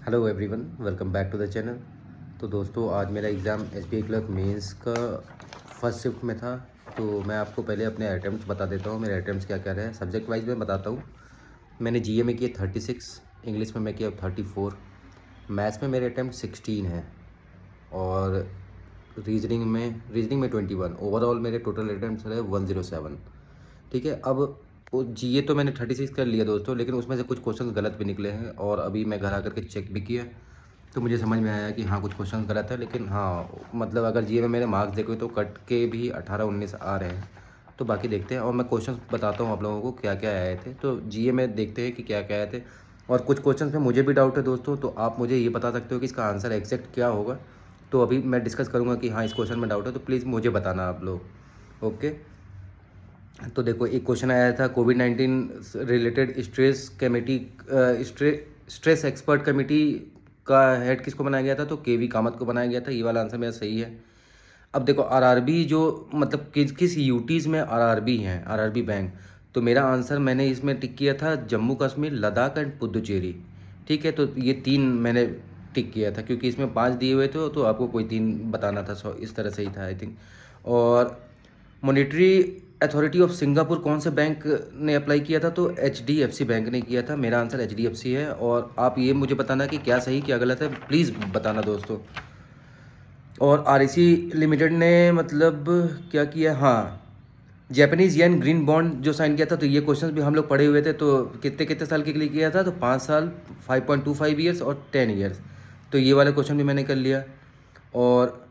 Hello everyone, welcome back to the channel. तो दोस्तों, आज मेरा एग्ज़ाम एसबीआई क्लर्क मेंस का फर्स्ट शिफ्ट में था। तो मैं आपको पहले अपने अटैम्प्ट्स बता देता हूँ। मेरे अटैम्प्ट्स क्या क्या रहे। सब्जेक्ट वाइज मैं बताता हूँ। मैंने जीए में किए 36, इंग्लिश में मैं किया 34, मैथ्स में मेरे अटैम्प्ट 16 हैं और रीजनिंग में 21। ओवरऑल मेरे टोटल अटैम्प्ट्स रहे 107। ठीक है। अब वो जीए तो मैंने 36 कर लिया दोस्तों, लेकिन उसमें से कुछ क्वेश्चन गलत भी निकले हैं और अभी मैं घर आकर के चेक भी किया तो मुझे समझ में आया कि हाँ, कुछ क्वेश्चन गलत है। लेकिन हाँ, मतलब अगर जीए में मेरे मार्क्स देखो तो कट के भी 18-19 आ रहे हैं। तो बाकी देखते हैं और मैं क्वेश्चन बताता हूँ आप लोगों को क्या क्या आए थे। तो जीए में देखते हैं कि क्या क्या आए थे। और कुछ क्वेश्चन में मुझे भी डाउट है दोस्तों, तो आप मुझे ये बता सकते हो कि इसका आंसर एग्जैक्ट क्या होगा। तो अभी मैं डिस्कस करूँगा कि हाँ, इस क्वेश्चन में डाउट है, तो प्लीज़ मुझे बताना आप लोग। ओके। तो देखो, एक क्वेश्चन आया था कोविड-19 रिलेटेड स्ट्रेस एक्सपर्ट कमेटी का हेड किसको बनाया गया था। तो केवी कामत को बनाया गया था। ये वाला आंसर मेरा सही है। अब देखो, आरआरबी जो मतलब किस किस यूटीज़ में आरआरबी हैं, आरआरबी बैंक। तो मेरा आंसर मैंने इसमें टिक किया था जम्मू कश्मीर, लद्दाख एंड पुदुचेरी। ठीक है। तो ये 3 मैंने टिक किया था क्योंकि इसमें 5 दिए हुए थे, तो आपको कोई 3 बताना था। सो इस तरह से ही था आई थिंक। और मॉनेटरी अथॉरिटी ऑफ सिंगापुर कौन से बैंक ने अप्लाई किया था। तो एचडीएफसी बैंक ने किया था। मेरा आंसर एचडीएफसी है। और आप ये मुझे बताना कि क्या सही क्या गलत है, प्लीज़ बताना दोस्तों। और आरईसी लिमिटेड ने मतलब क्या किया, हाँ, जैपनीज येन ग्रीन बॉन्ड जो साइन किया था। तो ये क्वेश्चंस भी हम लोग पढ़े हुए थे। तो कितने कितने साल के लिए किया था। तो 5 साल, 5.25 ईयर्स और 10 ईयर्स। तो ये वाला क्वेश्चन भी मैंने कर लिया। और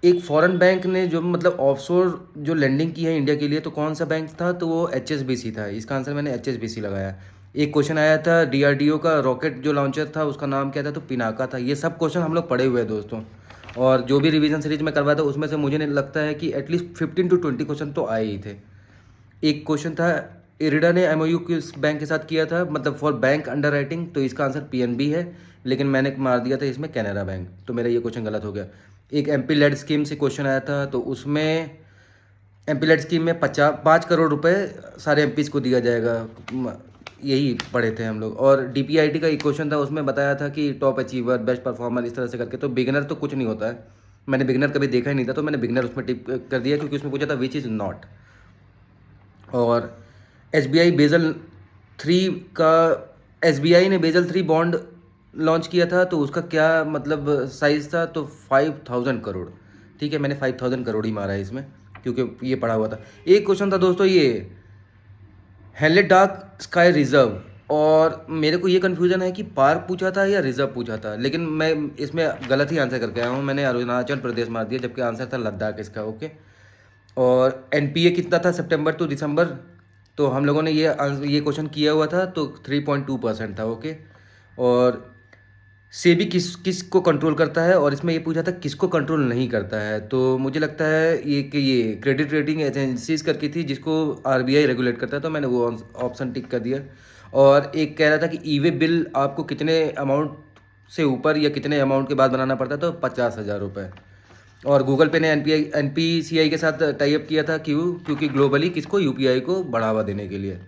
एक फॉरेन बैंक ने जो मतलब ऑफशोर जो लैंडिंग की है इंडिया के लिए, तो कौन सा बैंक था। तो वो एचएसबीसी था। इसका आंसर मैंने एचएसबीसी लगाया। एक क्वेश्चन आया था डीआरडीओ का रॉकेट जो लॉन्चर था उसका नाम क्या था। तो पिनाका था। ये सब क्वेश्चन हम लोग पढ़े हुए हैं दोस्तों। और जो भी रिवीजन सीरीज में करवाया था उसमें से मुझे नहीं लगता है कि एटलीस्ट 15 to 20 क्वेश्चन तो आए ही थे। एक क्वेश्चन था इरिडा ने एमओयू किस बैंक के साथ किया था, मतलब फॉर बैंक अंडर राइटिंग। तो इसका आंसर पीएनबी है, लेकिन मैंने मार दिया था इसमें कैनरा बैंक। तो मेरा ये क्वेश्चन गलत हो गया। एक एमपी लेड स्कीम से क्वेश्चन आया था। तो उसमें एमपी लेड स्कीम में 5 करोड़ रुपए सारे एमपीज को दिया जाएगा। यही पढ़े थे हम लोग। और डीपीआईटी का एक क्वेश्चन था, उसमें बताया था कि टॉप अचीवर, बेस्ट परफॉर्मर, इस तरह से करके। तो बिगिनर तो कुछ नहीं होता है। मैंने बिगिनर कभी देखा ही नहीं था, तो मैंने बिगिनर उसमें टिप कर दिया क्योंकि उसमें पूछा था विच इज़ नॉट। और एसबीआई ने बेजल 3 बॉन्ड लॉन्च किया था। तो उसका क्या मतलब साइज़ था। तो 5000 करोड़। ठीक है, मैंने 5000 करोड़ ही मारा है इसमें क्योंकि ये पढ़ा हुआ था। एक क्वेश्चन था दोस्तों, ये हेनले डार्क स्काई रिजर्व। और मेरे को ये कन्फ्यूजन है कि पार्क पूछा था या रिजर्व पूछा था, लेकिन मैं इसमें गलत ही आंसर करके आया हूँ। मैंने अरुणाचल प्रदेश मार दिया, जबकि आंसर था लद्दाख इसका। ओके। और एनपीए कितना था सितंबर टू दिसंबर। तो हम लोगों ने ये क्वेश्चन किया हुआ था। तो 3.2% था। ओके। और सेबी किस को कंट्रोल करता है, और इसमें ये पूछा था किसको कंट्रोल नहीं करता है। तो मुझे लगता है ये कि ये क्रेडिट रेटिंग एजेंसीज करके थी जिसको आरबीआई रेगुलेट करता है। तो मैंने वो ऑप्शन टिक कर दिया। और एक कह रहा था कि ईवे बिल आपको कितने अमाउंट से ऊपर या कितने अमाउंट के बाद बनाना पड़ता है। तो 50,000 रुपये। और गूगल पे ने एनपीसीआई के साथ टाई अप किया था। क्योंकि ग्लोबली किसको, यूपीआई को बढ़ावा देने के लिए।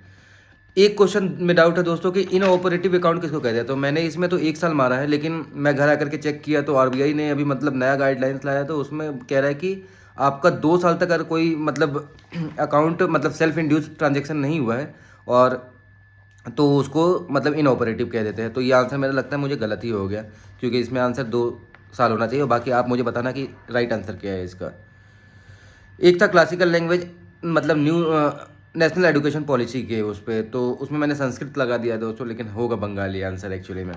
एक क्वेश्चन में डाउट है दोस्तों कि इन ऑपरेटिव अकाउंट किसको कहते हैं। तो मैंने इसमें तो 1 साल मारा है, लेकिन मैं घर आकर के चेक किया तो आरबीआई ने अभी मतलब नया गाइडलाइंस लाया। तो उसमें कह रहा है कि आपका 2 साल तक अगर कोई मतलब अकाउंट मतलब सेल्फ इंड्यूस ट्रांजेक्शन नहीं हुआ है, और तो उसको मतलब इन ऑपरेटिव कह देते हैं। तो ये आंसर मेरा लगता है मुझे गलत ही हो गया, क्योंकि इसमें आंसर 2 साल होना चाहिए। और बाकी आप मुझे बताना कि राइट आंसर क्या है इसका। एक था क्लासिकल लैंग्वेज मतलब न्यू नेशनल एजुकेशन पॉलिसी के उस पर। तो उसमें मैंने संस्कृत लगा दिया दोस्तों, लेकिन होगा बंगाली आंसर एक्चुअली में।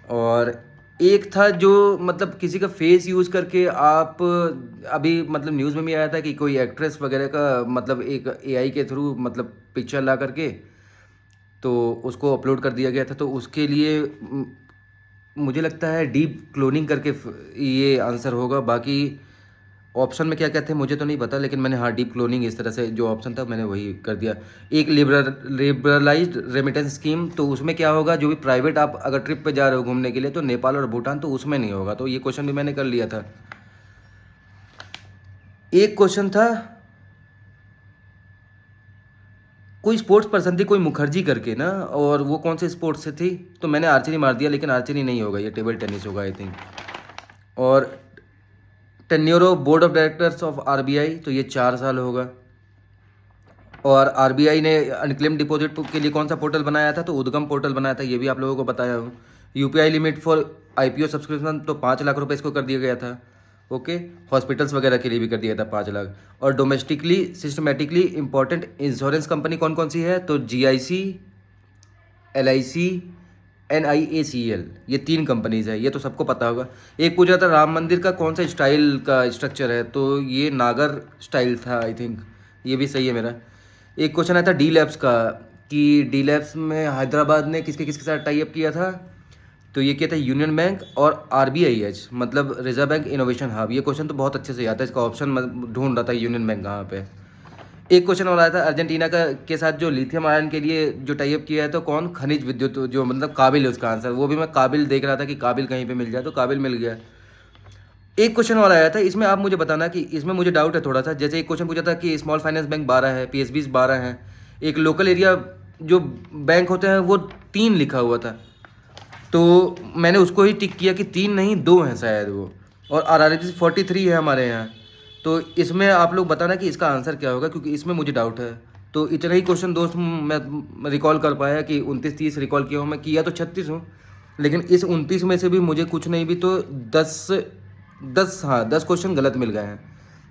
और एक था जो मतलब किसी का फेस यूज़ करके आप अभी मतलब न्यूज़ में भी आया था कि कोई एक्ट्रेस वगैरह का मतलब एक एआई के थ्रू मतलब पिक्चर ला करके तो उसको अपलोड कर दिया गया था। तो उसके लिए मुझे लगता है डीप क्लोनिंग करके ये आंसर होगा। बाकी ऑप्शन में क्या क्या थे मुझे तो नहीं पता, लेकिन मैंने हाँ डीप क्लोनिंग इस तरह से जो ऑप्शन था मैंने वही कर दिया। एक लिबरलाइज्ड रेमिटेंस स्कीम। तो उसमें क्या होगा, जो भी प्राइवेट आप अगर ट्रिप पे जा रहे हो घूमने के लिए, तो नेपाल और भूटान तो उसमें नहीं होगा। तो ये क्वेश्चन भी मैंने कर लिया था। एक क्वेश्चन था कोई स्पोर्ट्स पर्सन थी, कोई मुखर्जी करके ना, और वो कौन से स्पोर्ट्स से थी, तो मैंने आर्चरी मार दिया, लेकिन आर्चरी नहीं होगा, ये टेबल टेनिस होगा आई थिंक। और tenure of board of directors of RBI, तो ये 4 साल होगा। और आरबीआई ने अनक्लेम डिपॉजिट के लिए कौन सा पोर्टल बनाया था, तो उद्गम पोर्टल बनाया था, ये भी आप लोगों को बताया हूँ। UPI limit for IPO subscription, तो 5 लाख रुपए इसको कर दिया गया था। ओके, हॉस्पिटल्स वगैरह के लिए भी कर दिया था 5 लाख। और domestically systematically important insurance company कौन कौन सी है, तो जीआईसी, एलआईसी, NIACL, ये 3 कंपनीज है, ये तो सबको पता होगा। एक पूछ रहा था राम मंदिर का कौन सा स्टाइल का स्ट्रक्चर है, तो ये नागर स्टाइल था आई थिंक, ये भी सही है मेरा। एक क्वेश्चन आया था डी लैब्स का, कि डी लैब्स में हैदराबाद ने किसके किसके साथ टाई अप किया था, तो ये किया था यूनियन बैंक और RBIH, मतलब रिजर्व बैंक इनोवेशन हब। ये क्वेश्चन तो बहुत अच्छे से याद है, इसका ऑप्शन मैं ढूंढ रहा था यूनियन बैंक कहाँ पे। एक क्वेश्चन और आया था अर्जेंटीना का के साथ जो लिथियम आयन के लिए जो टाई अप किया है, तो कौन, खनिज विद्युत, जो मतलब काबिल है उसका आंसर, वो भी मैं काबिल देख रहा था कि काबिल कहीं पे मिल जाए, तो काबिल मिल गया। एक क्वेश्चन और आया था, इसमें आप मुझे बताना कि इसमें मुझे डाउट है थोड़ा सा। जैसे एक क्वेश्चन पूछा था कि स्मॉल फाइनेंस बैंक 12 है, PSBs 12 हैं, एक लोकल एरिया जो बैंक होते हैं वो 3 लिखा हुआ था, तो मैंने उसको ही टिक किया कि 3 नहीं 2 हैं शायद वो। और RRB 43 है हमारे यहाँ। तो इसमें आप लोग बताना कि इसका आंसर क्या होगा, क्योंकि इसमें मुझे डाउट है। तो इतना ही क्वेश्चन दोस्त मैं रिकॉल कर पाया कि 29-30 रिकॉल किया हूँ मैं, किया तो 36 हूँ, लेकिन इस 29 में से भी मुझे कुछ नहीं भी तो 10 हाँ 10 क्वेश्चन गलत मिल गए हैं।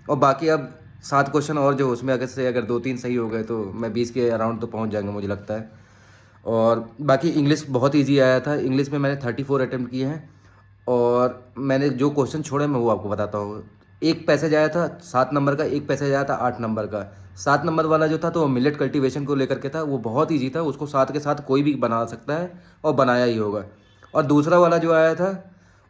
और बाकी अब 7 क्वेश्चन और जो उसमें अगर 2-3 सही हो गए तो मैं 20 के अराउंड तो पहुँच जाएंगे मुझे लगता है। और बाकी इंग्लिश बहुत इजी आया था, इंग्लिश में मैंने 34 अटैम्प्ट किए हैं, और मैंने जो क्वेश्चन छोड़े मैं वो आपको बताता हूँ। एक पैसेज आया था 7 नंबर का, एक पैसेज आया था 8 नंबर का। 7 नंबर वाला जो था तो वो मिलेट कल्टीवेशन को लेकर के था, वो बहुत ईजी था, उसको 7 के साथ कोई भी बना सकता है और बनाया ही होगा। और दूसरा वाला जो आया था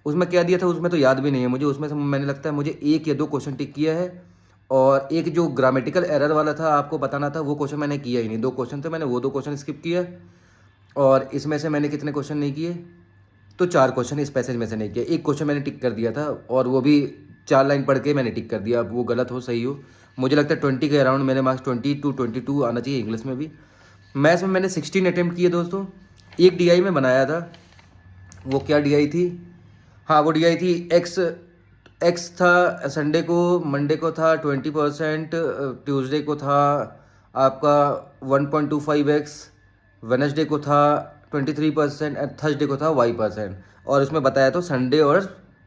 उसमें क्या दिया था उसमें तो याद भी नहीं है मुझे, उसमें से मैंने लगता है मुझे 1 या 2 क्वेश्चन टिक किया है। और एक जो ग्रामेटिकल एरर वाला था आपको बताना था, वो क्वेश्चन मैंने किया ही नहीं, 2 क्वेश्चन थे, मैंने वो 2 क्वेश्चन स्किप किया। और इसमें से मैंने कितने क्वेश्चन नहीं किए, तो 4 क्वेश्चन इस पैसेज में से नहीं किया। एक क्वेश्चन मैंने टिक कर दिया था, और वो भी 4 लाइन पढ़ के मैंने टिक कर दिया, अब वो गलत हो सही हो। मुझे लगता है 20 के अराउंड मेरे मार्क्स 22 आना चाहिए इंग्लिश में भी। मैथ्स में मैंने 16 अटैम्प्ट किए दोस्तों। एक DI में बनाया था, वो क्या DI थी, हाँ वो DI थी एक्स था संडे को, मंडे को था 20%, ट्यूसडे को था आपका 1.25x, वेनसडे को था 23% एंड थर्सडे को था Y%। और उसमें बताया तो संडे और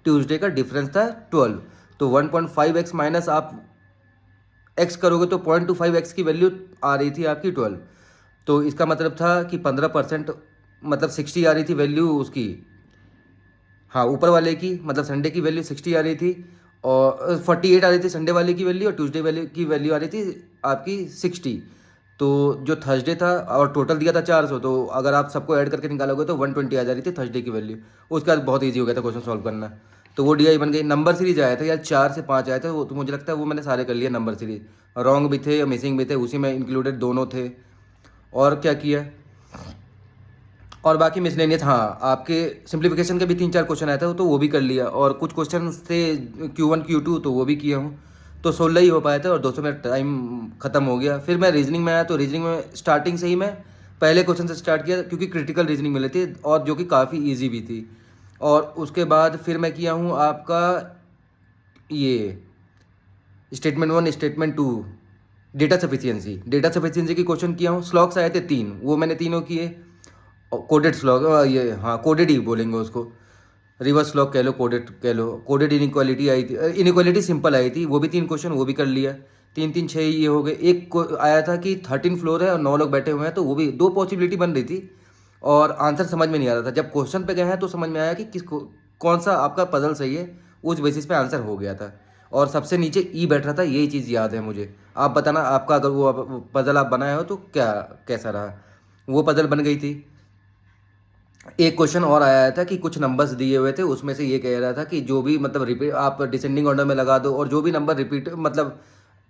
ट्यूसडे का डिफरेंस था 12, तो 1.5x माइनस आप x करोगे तो 0.25x की वैल्यू आ रही थी आपकी 12। तो इसका मतलब था कि 15%, मतलब 60 आ रही थी वैल्यू उसकी, हाँ ऊपर वाले की, मतलब संडे की वैल्यू 60 आ रही थी, और 48 आ रही थी संडे वाले की वैल्यू, और ट्यूसडे वाले की वैल्यू आ रही थी आपकी 60। तो जो थर्सडे था, और टोटल दिया था 400, तो अगर आप सबको ऐड करके निकालोगे तो 120 आ जा रही थी थर्सडे की वैल्यू। उसके बाद बहुत ईजी हो गया था क्वेश्चन सॉल्व करना, तो वो DI बन गई। नंबर सीरीज आया था यार, 4 से 5 आए थे वो, तो मुझे लगता है वो मैंने सारे कर लिए नंबर सीरीज, रॉन्ग भी थे, मिसिंग भी थे, उसी में इंक्लूडेड दोनों थे। और क्या किया, और बाकी मिसलेनियस, हाँ आपके सिंप्लीफिकेशन के भी 3-4 क्वेश्चन आए थे तो वो भी कर लिया, और कुछ क्वेश्चन थे Q1 Q2 तो वो भी किया हूँ। तो 16 ही हो पाए थे, और 200 में टाइम ख़त्म हो गया। फिर मैं रीजनिंग में आया, तो रीजनिंग में स्टार्टिंग से ही मैं पहले क्वेश्चन से स्टार्ट किया, क्योंकि क्रिटिकल रीजनिंग मिले थे और जो कि काफ़ी ईजी भी थी। और उसके बाद फिर मैं किया हूँ आपका ये स्टेटमेंट 1 स्टेटमेंट 2 डेटा सफिशियंसी की क्वेश्चन किया हूँ। स्लॉक्स आए थे 3, वो मैंने तीनों किए। कोडेड स्लॉग, ये हाँ कोडेड ही बोलेंगे उसको, रिवर्स स्लॉग कह लो, कोडेड कह लो। कोडेड इनइक्वालिटी आई थी, इनइक्वालिटी सिंपल आई थी, वो भी 3 क्वेश्चन, वो भी कर लिया। 3-3 6 ये हो गए। एक आया था कि 13 फ्लोर है और 9 लोग बैठे हुए हैं, तो वो भी 2 पॉसिबिलिटी बन रही थी, और आंसर समझ में नहीं आ रहा था। जब क्वेश्चन पे गए हैं तो समझ में आया कि कौन सा आपका पजल सही है, उस बेसिस पे आंसर हो गया था। और सबसे नीचे ई बैठ रहा था, यही चीज़ याद है मुझे। आप बताना आपका अगर वो पजल आप बनाए हो तो क्या कैसा रहा। वो पजल बन गई थी। एक क्वेश्चन और आया था कि कुछ नंबर्स दिए हुए थे, उसमें से ये कह रहा था कि जो भी मतलब रिपीट आप डिसेंडिंग ऑर्डर में लगा दो, और जो भी नंबर रिपीट मतलब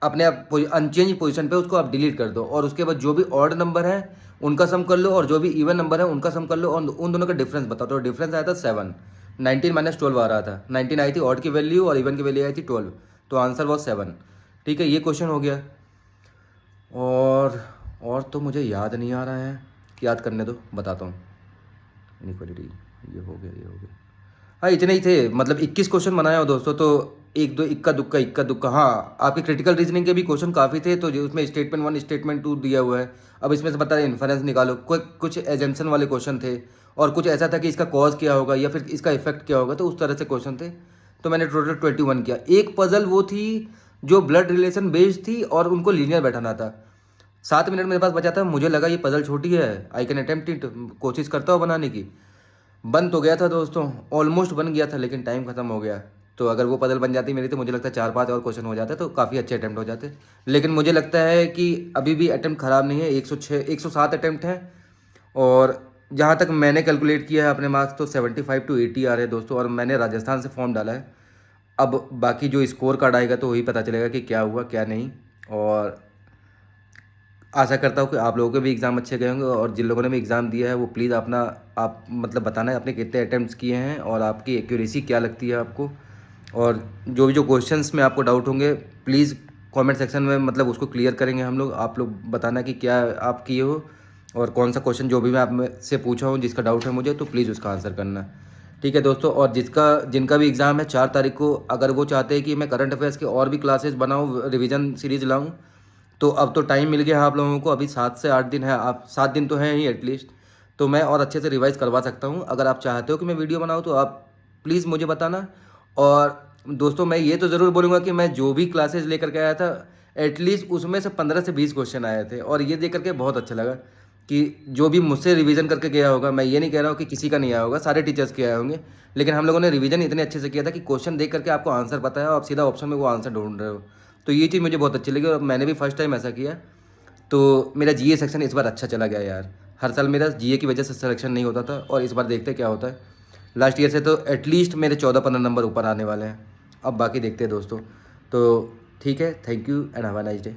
अपने आप अनचेंज पोजीशन पे उसको आप डिलीट कर दो, और उसके बाद जो भी ऑड नंबर है उनका सम कर लो, और जो भी इवन नंबर है उनका सम कर लो, और उन दोनों का डिफरेंस बताओ। तो डिफरेंस आया था 7, 19 - 12 आ रहा था। 19 आई थी ऑड की वैल्यू, और इवन की वैल्यू आई थी 12, तो आंसर वॉज 7। ठीक है, ये क्वेश्चन हो गया। और और तो मुझे याद नहीं आ रहा है, याद करने दो, बताता हूँ। इनइक्वालिटी, ये हो गया, ये हो गया। हाँ, इतने ही थे, मतलब 21 क्वेश्चन बनाए हो दोस्तों, तो एक दो इक्का दुक्का। हाँ, आपके क्रिटिकल रीजनिंग के भी क्वेश्चन काफ़ी थे, तो जो उसमें स्टेटमेंट 1 स्टेटमेंट 2 दिया हुआ है। अब इसमें से बता रहे इन्फरेंस निकालो, कोई कुछ एजेंशन वाले क्वेश्चन थे, और कुछ ऐसा था कि इसका कॉज क्या होगा या फिर इसका इफेक्ट क्या होगा, तो उस तरह से क्वेश्चन थे। तो मैंने टोटल 21 किया। एक पजल वो थी जो ब्लड रिलेशन बेस्ड थी और उनको लीनियर बैठाना था। 7 मिनट मेरे पास बचा था, मुझे लगा ये पजल छोटी है, आई कैन अटेम्प्ट इट, कोशिश करता हूँ बनाने की। बन तो गया था दोस्तों, ऑलमोस्ट बन गया था, लेकिन टाइम खत्म हो गया। तो अगर वो पजल बन जाती मेरी, तो मुझे लगता है 4-5 और क्वेश्चन हो जाते, तो काफ़ी अच्छे अटेम्प्ट हो जाते। लेकिन मुझे लगता है कि अभी भी अटेम्प्ट ख़राब नहीं है, 106 107 अटेम्प्ट हैं। और जहाँ तक मैंने कैलकुलेट किया है अपने मार्क्स, तो 75 to 80 आ रहे हैं दोस्तों। और मैंने राजस्थान से फॉर्म डाला है। अब बाकी जो स्कोर कार्ड आएगा तो वही पता चलेगा कि क्या हुआ क्या नहीं। और आशा करता हूँ कि आप लोगों के भी एग्ज़ाम अच्छे गए होंगे, और जिन लोगों ने भी एग्ज़ाम दिया है वो प्लीज़ अपना आप मतलब बताना है आपने कितने अटैम्प्ट्स किए हैं और आपकी एक्यूरेसी क्या लगती है आपको। और जो क्वेश्चंस में आपको डाउट होंगे, प्लीज़ कमेंट सेक्शन में मतलब उसको क्लियर करेंगे हम लोग। आप लोग बताना कि क्या आप किए हो, और कौन सा क्वेश्चन जो भी मैं आप में से पूछा हूँ जिसका डाउट है मुझे, तो प्लीज़ उसका आंसर करना। ठीक है दोस्तों। और जिनका भी एग्ज़ाम है 4 तारीख को, अगर वो चाहते हैं कि मैं करंट अफेयर्स के और भी क्लासेस बनाऊँ, रिविज़न सीरीज़ लाऊँ, तो अब तो टाइम मिल गया है आप लोगों को। अभी 7 से 8 दिन है, आप 7 दिन तो हैं ही एटलीस्ट। तो मैं और अच्छे से रिवाइज़ करवा सकता हूँ। अगर आप चाहते हो कि मैं वीडियो बनाऊँ, तो आप प्लीज़ मुझे बताना। और दोस्तों, मैं ये तो ज़रूर बोलूँगा कि मैं जो भी क्लासेस लेकर के आया था, एटलीस्ट उसमें से 15 से 20 क्वेश्चन आए थे। और ये देख करके बहुत अच्छा लगा कि जो भी मुझसे रिवीजन करके गया होगा, मैं ये नहीं कह रहा हूँ कि किसी का नहीं आया होगा, सारे टीचर्स के आए होंगे, लेकिन हम लोगों ने रिवीजन इतने अच्छे से किया था कि क्वेश्चन देख करके आपको आंसर पता है और आप सीधा ऑप्शन में वो आंसर ढूंढ रहे हो। तो ये चीज़ मुझे बहुत अच्छी लगी, और मैंने भी फर्स्ट टाइम ऐसा किया। तो मेरा जीए सेक्शन इस बार अच्छा चला गया यार। हर साल मेरा जीए की वजह से सिलेक्शन नहीं होता था, और इस बार देखते क्या होता है। लास्ट ईयर से तो एटलीस्ट मेरे 14-15 नंबर ऊपर आने वाले हैं। अब बाकी देखते हैं दोस्तों। तो ठीक है, thank you and have a nice day.